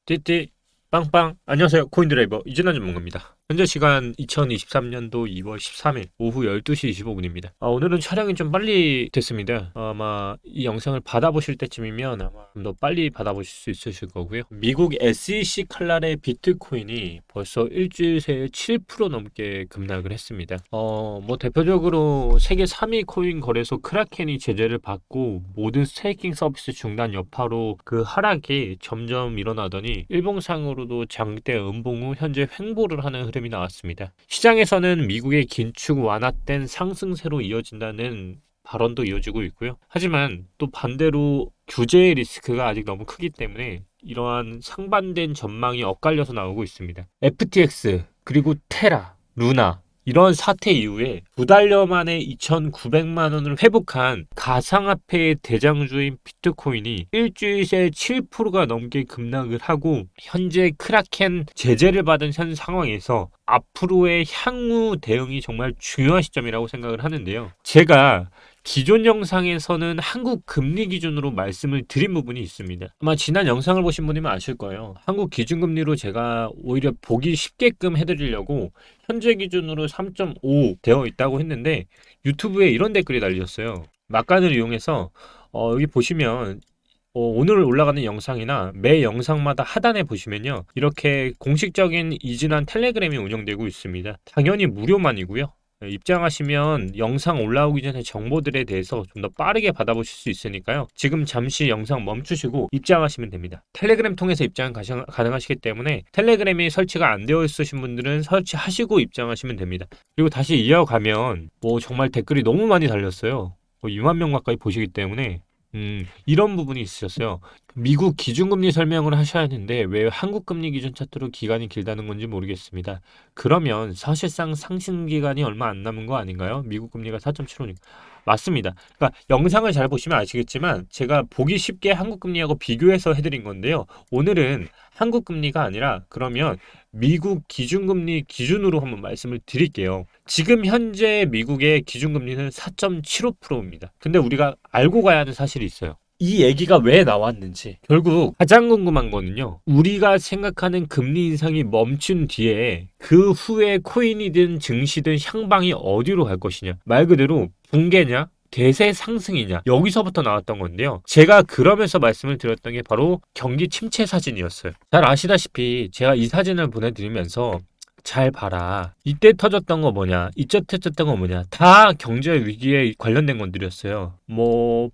띠띠 빵빵 안녕하세요. 코인드라이버 이진환 전문가입니다. 현재 시간 2023년도 2월 13일 오후 12시 25분입니다. 오늘은 촬영이 좀 빨리 됐습니다. 아마 이 영상을 받아보실 때쯤이면 아마 좀 더 빨리 받아보실 수 있으실 거고요. 미국 SEC 칼날의 비트코인이 벌써 일주일 새에 7% 넘게 급락을 했습니다. 뭐 대표적으로 세계 3위 코인 거래소 크라켄이 제재를 받고 모든 스테이킹 서비스 중단 여파로 그 하락이 점점 일어나더니 일봉상으로도 장대 음봉 후 현재 횡보를 하는 흐름이 나왔습니다. 시장에서는 미국의 긴축 완화된 상승세로 이어진다는 발언도 이어지고 있고요. 하지만 또 반대로 규제의 리스크가 아직 너무 크기 때문에 이러한 상반된 전망이 엇갈려서 나오고 있습니다. FTX 그리고 테라, 루나 이런 사태 이후에 2달여 만에 2,900만 원을 회복한 가상화폐의 대장주인 비트코인이 일주일 새 7%가 넘게 급락을 하고 현재 크라켄 제재를 받은 현 상황에서 앞으로의 향후 대응이 정말 중요한 시점이라고 생각을 하는데요. 제가 기존 영상에서는 한국 금리 기준으로 말씀을 드린 부분이 있습니다. 아마 지난 영상을 보신 분이면 아실 거예요. 한국 기준금리로 제가 오히려 보기 쉽게끔 해드리려고 현재 기준으로 3.5 되어 있다고 했는데 유튜브에 이런 댓글이 달렸어요. 막간을 이용해서 여기 보시면 오늘 올라가는 영상이나 매 영상마다 하단에 보시면요. 이렇게 공식적인 이진한 텔레그램이 운영되고 있습니다. 당연히 무료만이고요. 입장하시면 영상 올라오기 전에 정보들에 대해서 좀 더 빠르게 받아보실 수 있으니까요. 지금 잠시 영상 멈추시고 입장하시면 됩니다. 텔레그램 통해서 입장 가능하시기 때문에 텔레그램이 설치가 안 되어 있으신 분들은 설치하시고 입장하시면 됩니다. 그리고 다시 이어가면 정말 댓글이 너무 많이 달렸어요. 2만 명 가까이 보시기 때문에 이런 부분이 있으셨어요. 미국 기준금리 설명을 하셔야 하는데 왜 한국 금리 기준 차트로 기간이 길다는 건지 모르겠습니다. 그러면 사실상 상승 기간이 얼마 안 남은 거 아닌가요? 미국 금리가 4.75니까. 맞습니다. 그러니까 영상을 잘 보시면 아시겠지만 제가 보기 쉽게 한국 금리하고 비교해서 해드린 건데요. 오늘은 한국 금리가 아니라 그러면 미국 기준금리 기준으로 한번 말씀을 드릴게요. 지금 현재 미국의 기준금리는 4.75%입니다. 근데 우리가 알고 가야 하는 사실이 있어요. 이 얘기가 왜 나왔는지 결국 가장 궁금한 거는요. 우리가 생각하는 금리 인상이 멈춘 뒤에 그 후에 코인이든 증시든 향방이 어디로 갈 것이냐. 말 그대로 붕괴냐 대세 상승이냐 여기서부터 나왔던 건데요. 제가 그러면서 말씀을 드렸던 게 바로 경기 침체 사진이었어요. 잘 아시다시피 제가 이 사진을 보내드리면서 잘 봐라. 이때 터졌던 거 뭐냐, 이때 터졌던 거 뭐냐, 다 경제 위기에 관련된 것들이었어요.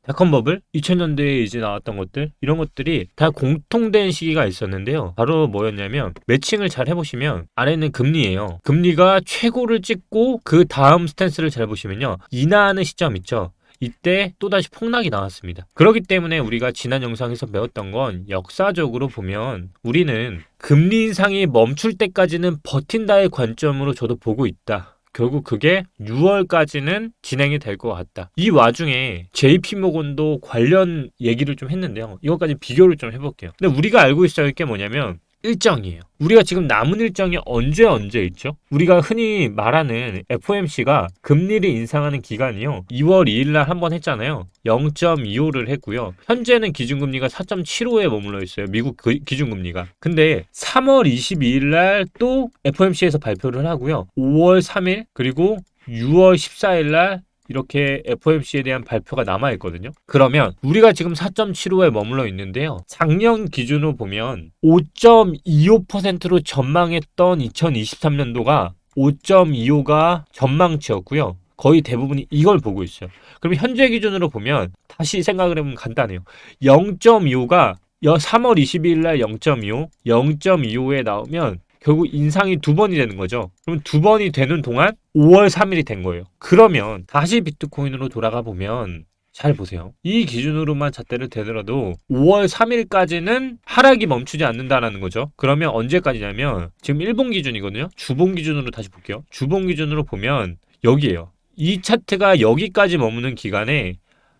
닷컴버블, 2000년대에 이제 나왔던 것들, 이런 것들이 다 공통된 시기가 있었는데요. 바로 뭐였냐면 매칭을 잘 해보시면 아래는 금리예요. 금리가 최고를 찍고 그 다음 스탠스를 잘 보시면요, 인하하는 시점 있죠. 이때 또다시 폭락이 나왔습니다. 그렇기 때문에 우리가 지난 영상에서 배웠던 건 역사적으로 보면 우리는 금리 인상이 멈출 때까지는 버틴다의 관점으로 저도 보고 있다. 결국 그게 6월까지는 진행이 될 것 같다. 이 와중에 JP모건도 관련 얘기를 좀 했는데요. 이것까지 비교를 좀 해볼게요. 근데 우리가 알고 있어야 할 게 뭐냐면 일정이에요. 우리가 지금 남은 일정이 언제 있죠? 우리가 흔히 말하는 FOMC가 금리를 인상하는 기간이요. 2월 2일 날 한 번 했잖아요. 0.25를 했고요. 현재는 기준금리가 4.75에 머물러 있어요. 미국 기준금리가. 근데 3월 22일 날 또 FOMC에서 발표를 하고요. 5월 3일 그리고 6월 14일 날 이렇게 FOMC에 대한 발표가 남아있거든요. 그러면 우리가 지금 4.75에 머물러 있는데요. 작년 기준으로 보면 5.25%로 전망했던 2023년도가 5.25가 전망치였고요. 거의 대부분이 이걸 보고 있어요. 그럼 현재 기준으로 보면 다시 생각을 해보면 간단해요. 0.25가 3월 22일 날 0.25, 0.25에 나오면 결국 인상이 2번이 되는 거죠. 그럼 2번이 되는 동안 5월 3일이 된 거예요. 그러면 다시 비트코인으로 돌아가 보면 잘 보세요. 이 기준으로만 잣대를 대더라도 5월 3일까지는 하락이 멈추지 않는다라는 거죠. 그러면 언제까지냐면 지금 일본 기준이거든요. 주봉 기준으로 다시 볼게요. 주봉 기준으로 보면 여기에요. 이 차트가 여기까지 머무는 기간에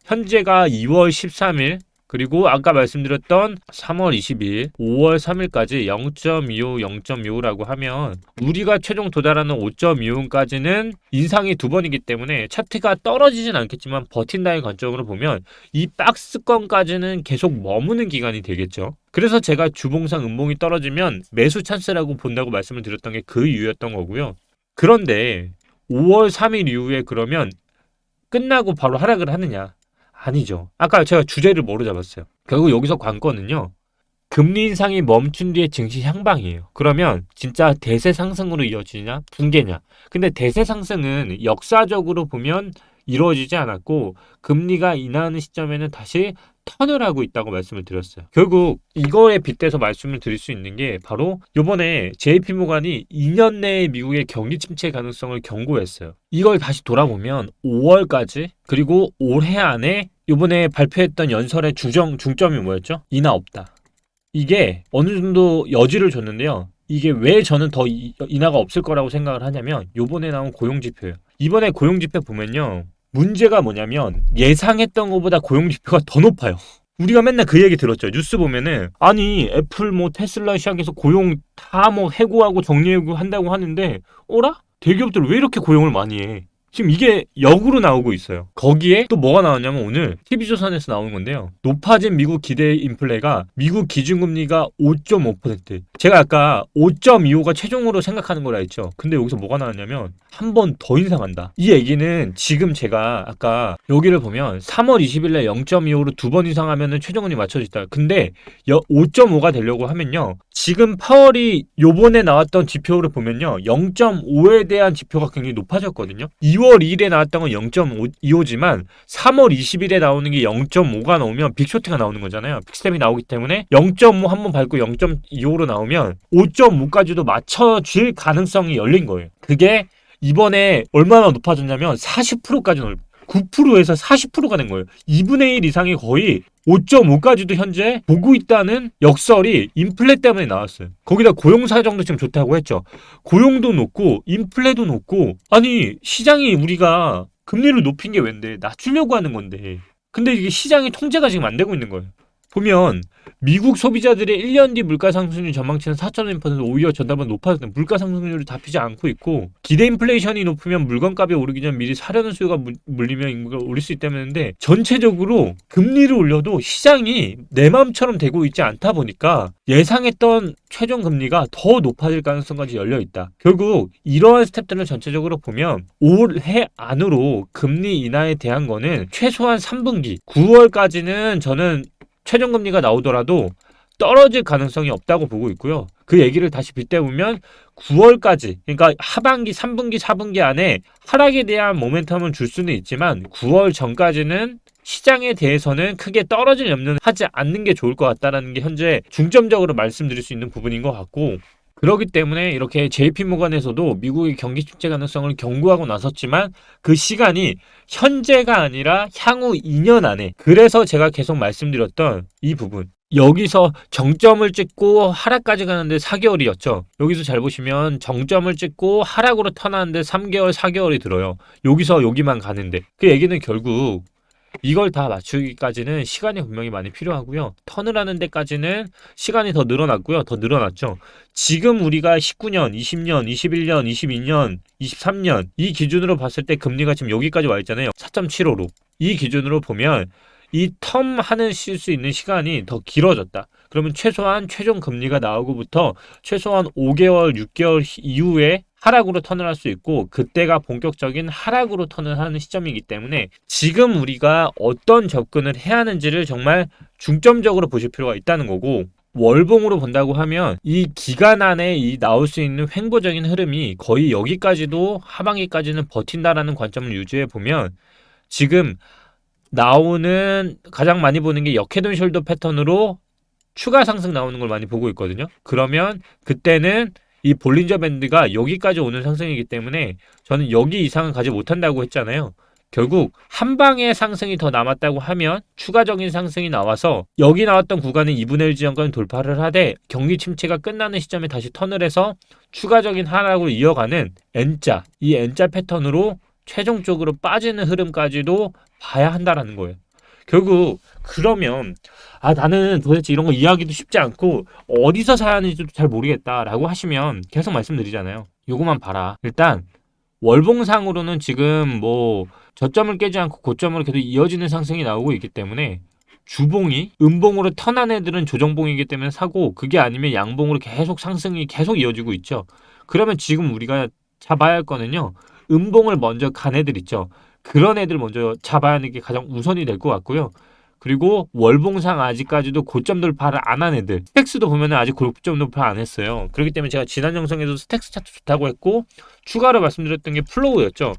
현재가 2월 13일 그리고 아까 말씀드렸던 3월 20일, 5월 3일까지 0.25, 0.25라고 하면 우리가 최종 도달하는 5.25까지는 인상이 두 번이기 때문에 차트가 떨어지진 않겠지만 버틴다의 관점으로 보면 이 박스권까지는 계속 머무는 기간이 되겠죠. 그래서 제가 주봉상 음봉이 떨어지면 매수 찬스라고 본다고 말씀을 드렸던 게 그 이유였던 거고요. 그런데 5월 3일 이후에 그러면 끝나고 바로 하락을 하느냐? 아니죠. 아까 제가 주제를 뭐로 잡았어요? 결국 여기서 관건은요. 금리 인상이 멈춘 뒤에 증시 향방이에요. 그러면 진짜 대세 상승으로 이어지냐? 붕괴냐? 근데 대세 상승은 역사적으로 보면 이루어지지 않았고 금리가 인하하는 시점에는 다시 턴을 하고 있다고 말씀을 드렸어요. 결국 이거에 빗대서 말씀을 드릴 수 있는 게 바로 이번에 JP모간이 2년 내에 미국의 경기 침체 가능성을 경고했어요. 이걸 다시 돌아보면 5월까지 그리고 올해 안에 이번에 발표했던 연설의 중점이 뭐였죠? 인하 없다. 이게 어느 정도 여지를 줬는데요. 이게 왜 저는 더 인하가 없을 거라고 생각을 하냐면 요번에 나온 고용지표예요. 이번에 고용지표 보면요. 문제가 뭐냐면 예상했던 것보다 고용지표가 더 높아요. 우리가 맨날 그 얘기 들었죠. 뉴스 보면은 아니 애플 뭐 테슬라 시작해서 고용 다 뭐 해고하고 정리해고 한다고 하는데 어라? 대기업들 왜 이렇게 고용을 많이 해? 지금 이게 역으로 나오고 있어요. 거기에 또 뭐가 나왔냐면 오늘 TV조선에서 나오는 건데요. 높아진 미국 기대 인플레가 미국 기준금리가 5.5%. 제가 아까 5.25가 최종으로 생각하는 거라 했죠. 근데 여기서 뭐가 나왔냐면 한 번 더 인상한다. 이 얘기는 지금 제가 아까 여기를 보면 3월 20일에 0.25로 두 번 이상하면 최종금리 맞춰진다. 근데 5.5가 되려고 하면요. 지금 파월이 요번에 나왔던 지표를 보면요. 0.5에 대한 지표가 굉장히 높아졌거든요. 2월 2일에 나왔던 건 0.25지만 3월 20일에 나오는 게 0.5가 나오면 빅쇼트가 나오는 거잖아요. 빅스텝이 나오기 때문에 0.5 한번 밟고 0.25로 나오면 5.5까지도 맞춰질 가능성이 열린 거예요. 그게 이번에 얼마나 높아졌냐면 40%까지 넓어요. 9%에서 40%가 된 거예요. 2분의 1 이상이 거의 5.5까지도 현재 보고 있다는 역설이 인플레 때문에 나왔어요. 거기다 고용 사정도 지금 좋다고 했죠. 고용도 높고 인플레도 높고 아니 시장이 우리가 금리를 높인 게 왠데 낮추려고 하는 건데 근데 이게 시장의 통제가 지금 안 되고 있는 거예요. 보면 미국 소비자들의 1년 뒤 물가 상승률 전망치는 4.1% 오히려 전담은 높아졌다. 물가 상승률을 잡히지 않고 있고 기대 인플레이션이 높으면 물건값이 오르기 전 미리 사려는 수요가 물리면 인구가 오를 수 있다는데 전체적으로 금리를 올려도 시장이 내 마음처럼 되고 있지 않다 보니까 예상했던 최종 금리가 더 높아질 가능성까지 열려 있다. 결국 이러한 스텝들을 전체적으로 보면 올해 안으로 금리 인하에 대한 거는 최소한 3분기 9월까지는 저는 최종금리가 나오더라도 떨어질 가능성이 없다고 보고 있고요. 그 얘기를 다시 빗대보면 9월까지 그러니까 하반기, 3분기, 4분기 안에 하락에 대한 모멘텀을 줄 수는 있지만 9월 전까지는 시장에 대해서는 크게 떨어질 염려는 하지 않는 게 좋을 것 같다는 게 현재 중점적으로 말씀드릴 수 있는 부분인 것 같고 그렇기 때문에 이렇게 JP모간에서도 미국의 경기 침체 가능성을 경고하고 나섰지만 그 시간이 현재가 아니라 향후 2년 안에 그래서 제가 계속 말씀드렸던 이 부분 여기서 정점을 찍고 하락까지 가는데 4개월이었죠. 여기서 잘 보시면 정점을 찍고 하락으로 턴하는데 3개월, 4개월이 들어요. 여기서 여기만 가는데 그 얘기는 결국 이걸 다 맞추기까지는 시간이 분명히 많이 필요하고요. 턴을 하는 데까지는 시간이 더 늘어났고요. 더 늘어났죠. 지금 우리가 19년, 20년, 21년, 22년, 23년 이 기준으로 봤을 때 금리가 지금 여기까지 와 있잖아요. 4.75로. 이 기준으로 보면 이 텀 하는 수 있는 시간이 더 길어졌다. 그러면 최소한 최종 금리가 나오고부터 최소한 5개월, 6개월 이후에 하락으로 턴을 할 수 있고 그때가 본격적인 하락으로 턴을 하는 시점이기 때문에 지금 우리가 어떤 접근을 해야 하는지를 정말 중점적으로 보실 필요가 있다는 거고 월봉으로 본다고 하면 이 기간 안에 이 나올 수 있는 횡보적인 흐름이 거의 여기까지도 하반기까지는 버틴다라는 관점을 유지해 보면 지금 나오는 가장 많이 보는 게 역헤드 숄더 패턴으로 추가 상승 나오는 걸 많이 보고 있거든요. 그러면 그때는 이 볼린저 밴드가 여기까지 오는 상승이기 때문에 저는 여기 이상은 가지 못한다고 했잖아요. 결국 한 방의 상승이 더 남았다고 하면 추가적인 상승이 나와서 여기 나왔던 구간은 2분의 1 지점까지 돌파를 하되 경기 침체가 끝나는 시점에 다시 턴을 해서 추가적인 하락으로 이어가는 N자, 이 N자 패턴으로 최종적으로 빠지는 흐름까지도 봐야 한다라는 거예요. 결국 그러면 나는 도대체 이런 거 이해하기도 쉽지 않고 어디서 사야 하는지도 잘 모르겠다라고 하시면 계속 말씀드리잖아요. 요거만 봐라. 일단 월봉상으로는 지금 뭐 저점을 깨지 않고 고점으로 계속 이어지는 상승이 나오고 있기 때문에 주봉이 음봉으로 턴한 애들은 조정봉이기 때문에 사고, 그게 아니면 양봉으로 계속 상승이 계속 이어지고 있죠. 그러면 지금 우리가 잡아야 할 거는요, 음봉을 먼저 간 애들 있죠. 그런 애들 먼저 잡아야 하는 게 가장 우선이 될 것 같고요. 그리고 월봉상 아직까지도 고점 돌파를 안 한 애들, 스택스도 보면은 아직 고점 돌파 안 했어요. 그렇기 때문에 제가 지난 영상에도 스택스 차트 좋다고 했고, 추가로 말씀드렸던 게 플로우였죠.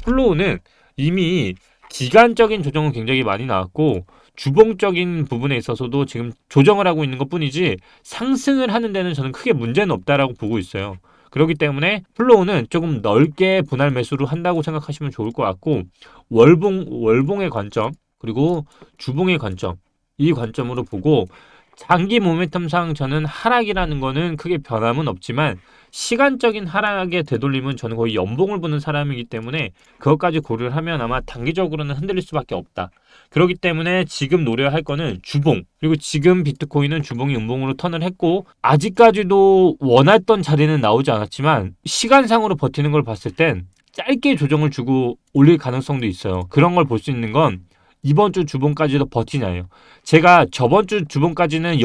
플로우는 이미 기간적인 조정은 굉장히 많이 나왔고, 주봉적인 부분에 있어서도 지금 조정을 하고 있는 것 뿐이지 상승을 하는 데는 저는 크게 문제는 없다라고 보고 있어요. 그렇기 때문에 플로우는 조금 넓게 분할 매수를 한다고 생각하시면 좋을 것 같고, 월봉의 관점, 그리고 주봉의 관점, 이 관점으로 보고, 장기 모멘텀상 저는 하락이라는 거는 크게 변함은 없지만 시간적인 하락의 되돌림은 저는 거의 연봉을 보는 사람이기 때문에 그것까지 고려를 하면 아마 단기적으로는 흔들릴 수밖에 없다. 그렇기 때문에 지금 노려야 할 거는 주봉, 그리고 지금 비트코인은 주봉이 음봉으로 턴을 했고 아직까지도 원했던 자리는 나오지 않았지만 시간상으로 버티는 걸 봤을 땐 짧게 조정을 주고 올릴 가능성도 있어요. 그런 걸 볼 수 있는 건 이번 주 주봉까지도 버티냐예요. 제가 저번 주 주봉까지는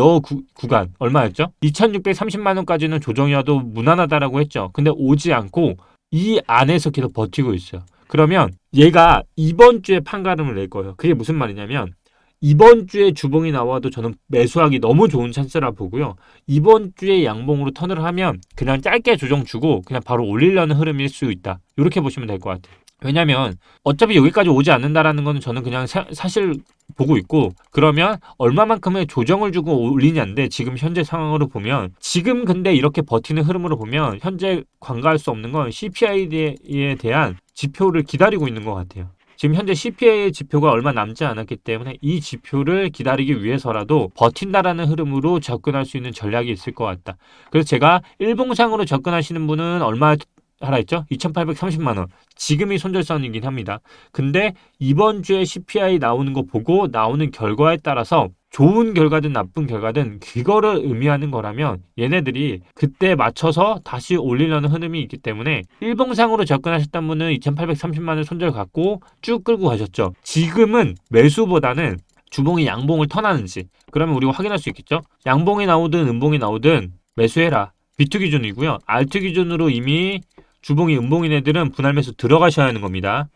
구간 얼마였죠? 2,630만 원까지는 조정이어도 무난하다라고 했죠. 근데 오지 않고 이 안에서 계속 버티고 있어요. 그러면 얘가 이번 주에 판가름을 낼 거예요. 그게 무슨 말이냐면 이번 주에 주봉이 나와도 저는 매수하기 너무 좋은 찬스라 보고요. 이번 주에 양봉으로 턴을 하면 그냥 짧게 조정 주고 그냥 바로 올리려는 흐름일 수 있다. 이렇게 보시면 될 것 같아요. 왜냐면 어차피 여기까지 오지 않는다라는 거는 저는 그냥 사실 보고 있고, 그러면 얼마만큼의 조정을 주고 올리냐인데 지금 현재 상황으로 보면 지금 근데 이렇게 버티는 흐름으로 보면 현재 관가할 수 없는 건 CPI에 대한 지표를 기다리고 있는 것 같아요. 지금 현재 CPI 지표가 얼마 남지 않았기 때문에 이 지표를 기다리기 위해서라도 버틴다라는 흐름으로 접근할 수 있는 전략이 있을 것 같다. 그래서 제가 일봉상으로 접근하시는 분은 얼마 하라 했죠? 2,830만 원. 지금이 손절선이긴 합니다. 근데 이번 주에 CPI 나오는 거 보고 나오는 결과에 따라서 좋은 결과든 나쁜 결과든 그거를 의미하는 거라면 얘네들이 그때 맞춰서 다시 올리려는 흐름이 있기 때문에 일봉상으로 접근하셨던 분은 2,830만 원 손절 갖고 쭉 끌고 가셨죠. 지금은 매수보다는 주봉이 양봉을 턴하는지 그러면 우리가 확인할 수 있겠죠. 양봉이 나오든 음봉이 나오든 매수해라. 비트 기준이고요. 알트 기준으로 이미 주봉이 음봉인 애들은 분할 매수 들어가셔야 하는 겁니다.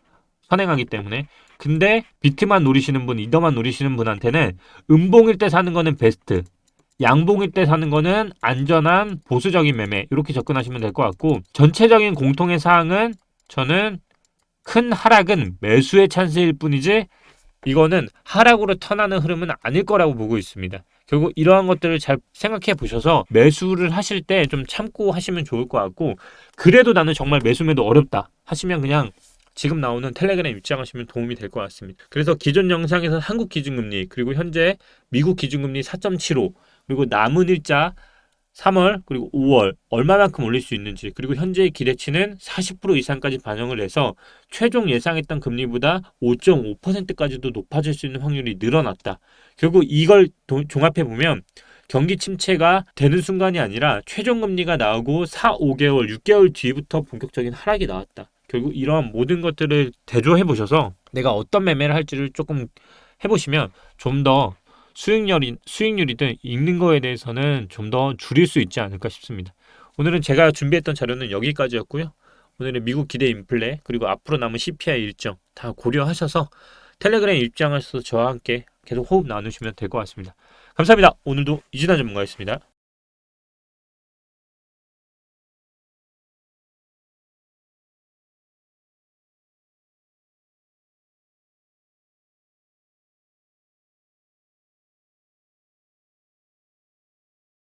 선행하기 때문에. 근데 비트만 노리시는 분, 이더만 노리시는 분한테는 음봉일 때 사는 거는 베스트, 양봉일 때 사는 거는 안전한 보수적인 매매, 이렇게 접근하시면 될 것 같고, 전체적인 공통의 사항은 저는 큰 하락은 매수의 찬스일 뿐이지 이거는 하락으로 턴하는 흐름은 아닐 거라고 보고 있습니다. 결국 이러한 것들을 잘 생각해 보셔서 매수를 하실 때 좀 참고 하시면 좋을 것 같고, 그래도 나는 정말 매수매도 어렵다 하시면 그냥 지금 나오는 텔레그램 입장하시면 도움이 될 것 같습니다. 그래서 기존 영상에서 한국 기준금리, 그리고 현재 미국 기준금리 4.75, 그리고 남은 일자 3월 그리고 5월 얼마만큼 올릴 수 있는지, 그리고 현재의 기대치는 40% 이상까지 반영을 해서 최종 예상했던 금리보다 5.5%까지도 높아질 수 있는 확률이 늘어났다. 결국 이걸 종합해 보면 경기 침체가 되는 순간이 아니라 최종 금리가 나오고 4, 5개월, 6개월 뒤부터 본격적인 하락이 나왔다. 결국 이러한 모든 것들을 대조해 보셔서 내가 어떤 매매를 할지를 조금 해보시면 좀 더 수익률이든 읽는 거에 대해서는 좀 더 줄일 수 있지 않을까 싶습니다. 오늘은 제가 준비했던 자료는 여기까지였고요. 오늘은 미국 기대 인플레 그리고 앞으로 남은 CPI 일정 다 고려하셔서 텔레그램 입장하셔서 저와 함께 계속 호흡 나누시면 될 것 같습니다. 감사합니다. 오늘도 이진환 전문가였습니다.